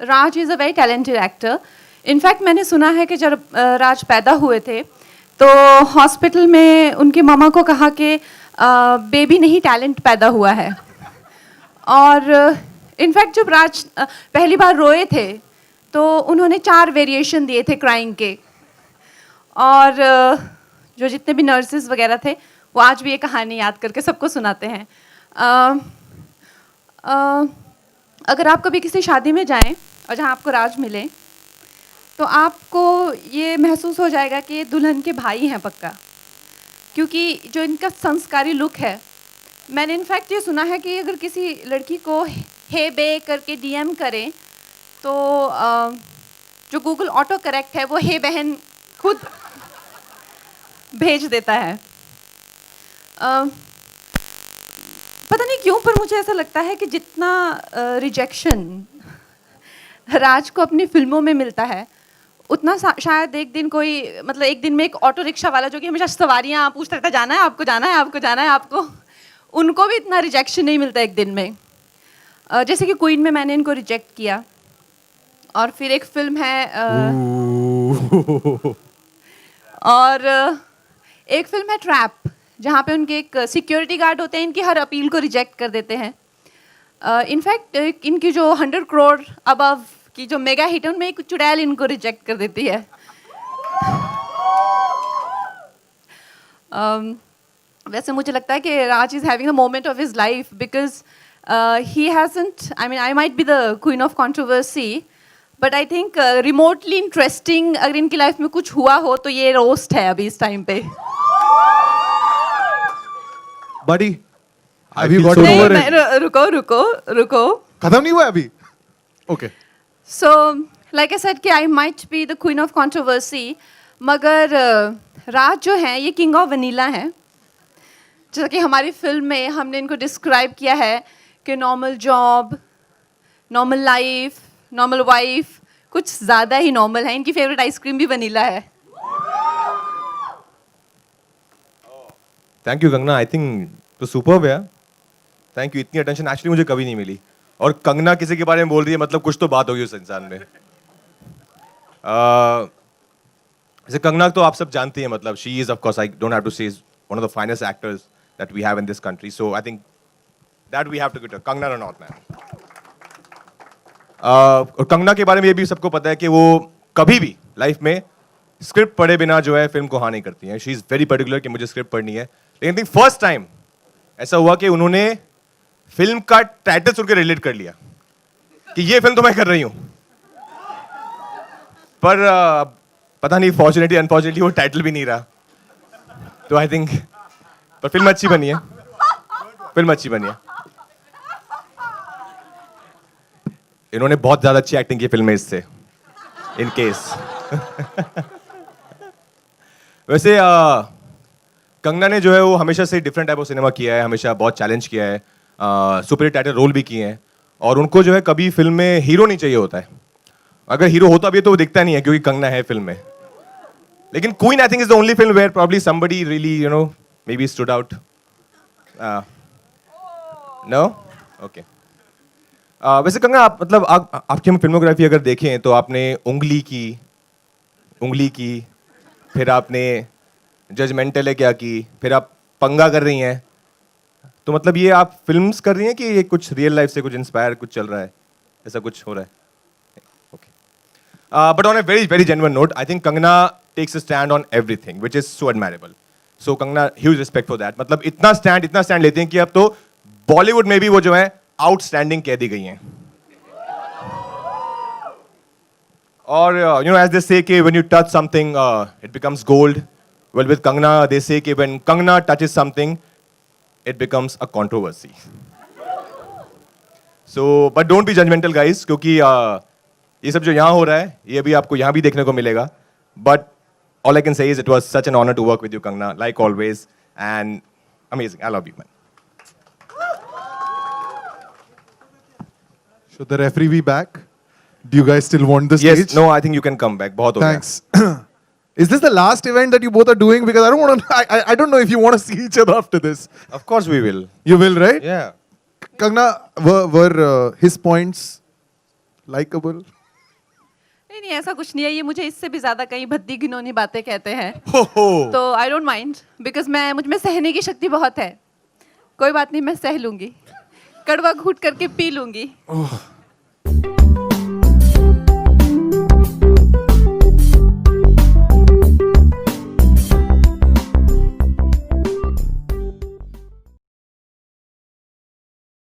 Raj is a very talented actor. In fact मैंने सुना है कि जब राज पैदा हुए थे तो हॉस्पिटल में उनके मामा को कहा कि बेबी नहीं टैलेंट पैदा हुआ है. और इनफैक्ट जब राज पहली बार रोए थे तो उन्होंने 4 वेरिएशन दिए थे क्राइंग के. और जो जितने भी नर्सेज वगैरह थे वो आज भी ये कहानी याद करके सबको सुनाते हैं. अगर आप कभी किसी शादी में जाएं और जहां आपको राज मिले तो आपको ये महसूस हो जाएगा कि ये दुल्हन के भाई हैं पक्का, क्योंकि जो इनका संस्कारी लुक है. मैंने इनफैक्ट ये सुना है कि अगर किसी लड़की को हे बे करके डीएम करें तो जो गूगल ऑटो करेक्ट है वो हे बहन खुद भेज देता है. पता नहीं क्यों पर मुझे ऐसा लगता है कि जितना रिजेक्शन राज को अपनी फिल्मों में मिलता है उतना शायद एक दिन कोई मतलब एक दिन में एक ऑटो रिक्शा वाला जो कि हमेशा सवारियाँ पूछता रहता जाना है आपको, जाना है आपको, जाना है आपको, उनको भी इतना रिजेक्शन नहीं मिलता एक दिन में. जैसे कि क्वीन में मैंने इनको रिजेक्ट किया. और फिर एक फिल्म है और एक फिल्म है ट्रैप जहाँ पे उनके एक सिक्योरिटी गार्ड होते हैं, इनकी हर अपील को रिजेक्ट कर देते हैं. इनफैक्ट इनकी जो 100 करोड़ अबव की जो मेगा हिट है उनमें एक चुड़ैल इनको रिजेक्ट कर देती है. वैसे मुझे लगता है कि Raj is having a moment of his life because he hasn't, I mean I might be the queen of controversy but I think remotely interesting अगर इनकी लाइफ में कुछ हुआ हो तो ये रोस्ट है अभी इस टाइम पे. बडी Have you got over it? रुको खत्म नहीं हुआ अभी. Okay. So, like I said कि I might be the queen of controversy, मगर राज जो हैं ये किंग ऑफ वनीला हैं. जैसा कि हमारी फिल्म में हमने इनको डिस्क्राइब किया है कि normal job, normal life, normal wife, कुछ ज़्यादा ही नॉर्मल है. इनकी फेवरेट आइसक्रीम भी वनीला है. Thank you Kangana, I think तो सुपर्ब है. Thank you. इतनी अटेंशन एक्चुअली मुझे कभी नहीं मिली. और कंगना किसी के बारे में बोल रही है मतलब कुछ तो बात होगी उस इंसान में. जैसे कंगना तो आप सब जानती हैं, मतलब she is of course I don't have to say one of the finest actors that we have in this country. So I think that we have to give Kangana Ranaut man. और कंगना के बारे में ये भी सबको पता है कि वो कभी भी लाइफ में स्क्रिप्ट पढ़े बिना जो है फिल्म को हाँ नहीं करती हैं. शी इज वेरी पर्टिकुलर कि मुझे स्क्रिप्ट पढ़नी है. लेकिन थिंक फर्स्ट टाइम ऐसा हुआ कि उन्होंने फिल्म का टाइटल सुन के रिलेट कर लिया कि ये फिल्म तो मैं कर रही हूं. पर पता नहीं फॉर्चुनेटली अनफॉर्चुनेटली वो टाइटल भी नहीं रहा. तो आई थिंक पर फिल्म अच्छी बनी है. फिल्म अच्छी बनी है. इन्होंने बहुत ज्यादा अच्छी एक्टिंग की फिल्म में इससे इन केस. वैसे कंगना ने जो है वो हमेशा से डिफरेंट टाइप ऑफ सिनेमा किया है, हमेशा बहुत चैलेंज किया है, सुपर टाइटल रोल भी किए हैं. और उनको जो है कभी फिल्म में हीरो नहीं चाहिए होता है. अगर हीरो होता भी तो वो दिखता नहीं है क्योंकि कंगना है फिल्म में. लेकिन Queen I think is the only film where probably somebody really you know maybe stood out. No okay. वैसे कंगना आप मतलब आपकी हम फिल्मोग्राफी अगर देखें तो आपने उंगली की फिर आपने जजमेंटल है क्या की, फिर आप पंगा कर रही हैं. तो मतलब ये आप फिल्म्स कर रही हैं कि ये कुछ रियल लाइफ से कुछ इंस्पायर कुछ चल रहा है, ऐसा कुछ हो रहा है? Okay. But on a very very genuine note I think Kangana takes a stand on everything which is so admirable. So Kangana huge respect for that. मतलब इतना स्टैंड लेते हैं कि अब तो बॉलीवुड में भी वो जो है आउटस्टैंडिंग कह दी गई हैं. और यू नो एज दे से कि when you touch something it becomes gold. Well, with Kangna, they say कि when Kangna touches something, it becomes a controversy. So, but don't be judgmental, guys, क्योंकि ये सब जो यहाँ हो रहा है, ये अभी आपको यहाँ भी देखने को मिलेगा. But all I can say is it was such an honor to work with you, Kangna, like always, and amazing. I love you, man. Should the referee be back? Do you guys still want the Yes, stage? no, I think you can come back. बहुत हो गया. Thanks. Is this the last event that you both are doing? Because I don't want to. I don't know if you want to see each other after this. Of course we will. You will, right? Yeah. Kangna, were his points Likeable? नहीं नहीं, ऐसा कुछ नहीं है, ये मुझे इससे भी ज्यादा कहीं भद्दी घिनौनी बातें कहते हैं, हो हो. तो आई डोंट माइंड, बिकॉज मुझ में सहने की शक्ति बहुत है. कोई बात नहीं, मैं सह लूंगी, कड़वा घूट करके पी लूंगी.